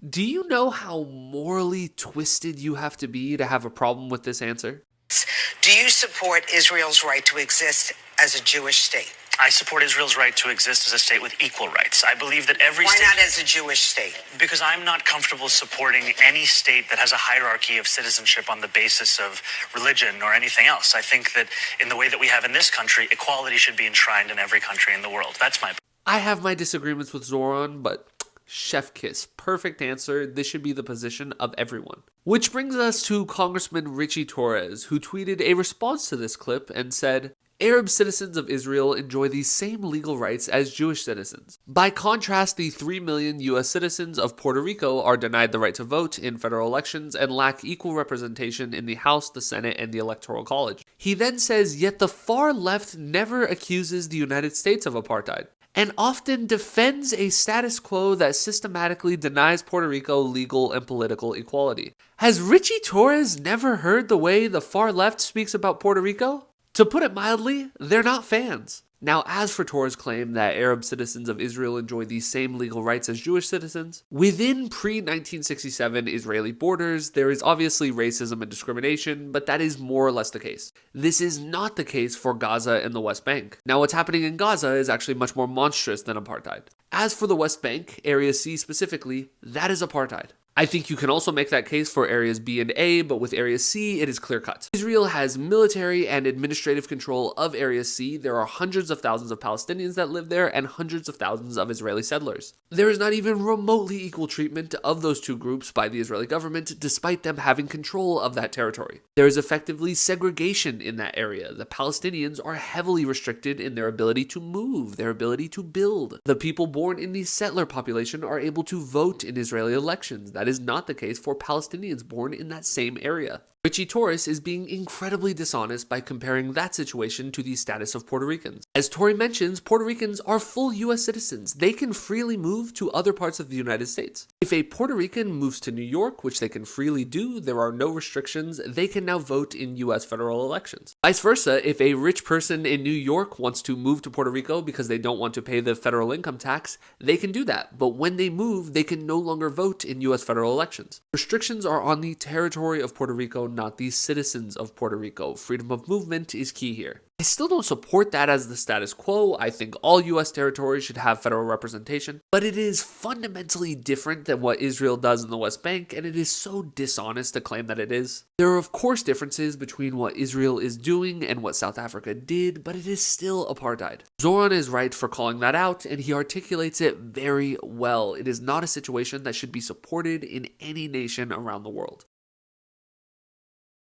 Do you know how morally twisted you have to have a problem with this answer? Do you support Israel's right to exist as a Jewish state? I support Israel's right to exist as a state with equal rights. I believe that every Why state... not as a Jewish state? Because I'm not comfortable supporting any state that has a hierarchy of citizenship on the basis of religion or anything else. I think that in the way that we have in this country, equality should be enshrined in every country in the world. That's my... I have my disagreements with Zoran, but chef kiss. Perfect answer. This should be the position of everyone. Which brings us to Congressman Richie Torres, who tweeted a response to this clip and said, Arab citizens of Israel enjoy the same legal rights as Jewish citizens. By contrast, the 3 million US citizens of Puerto Rico are denied the right to vote in federal elections and lack equal representation in the House, the Senate, and the Electoral College. He then says, yet the far left never accuses the United States of apartheid, and often defends a status quo that systematically denies Puerto Rico legal and political equality. Has Richie Torres never heard the way the far left speaks about Puerto Rico? To put it mildly, they're not fans. Now, as for Torres' claim that Arab citizens of Israel enjoy the same legal rights as Jewish citizens, within pre-1967 Israeli borders, there is obviously racism and discrimination, but that is more or less the case. This is not the case for Gaza and the West Bank. Now, what's happening in Gaza is actually much more monstrous than apartheid. As for the West Bank, Area C specifically, that is apartheid. I think you can also make that case for areas B and A, but with Area C, it is clear-cut. Israel has military and administrative control of Area C. There are hundreds of thousands of Palestinians that live there and hundreds of thousands of Israeli settlers. There is not even remotely equal treatment of those two groups by the Israeli government, despite them having control of that territory. There is effectively segregation in that area. The Palestinians are heavily restricted in their ability to move, their ability to build. The people born in the settler population are able to vote in Israeli elections. That is not the case for Palestinians born in that same area. Richie Torres is being incredibly dishonest by comparing that situation to the status of Puerto Ricans. As Torres mentions, Puerto Ricans are full US citizens. They can freely move to other parts of the United States. If a Puerto Rican moves to New York, which they can freely do, there are no restrictions, they can now vote in US federal elections. Vice versa, if a rich person in New York wants to move to Puerto Rico because they don't want to pay the federal income tax, they can do that. But when they move, they can no longer vote in US federal elections. Restrictions are on the territory of Puerto Rico, not the citizens of Puerto Rico. Freedom of movement is key here. I still don't support that as the status quo. I think all US territories should have federal representation, but it is fundamentally different than what Israel does in the West Bank, and it is so dishonest to claim that it is. There are of course differences between what Israel is doing and what South Africa did, but it is still apartheid. Zoran is right for calling that out, and he articulates it very well. It is not a situation that should be supported in any nation around the world.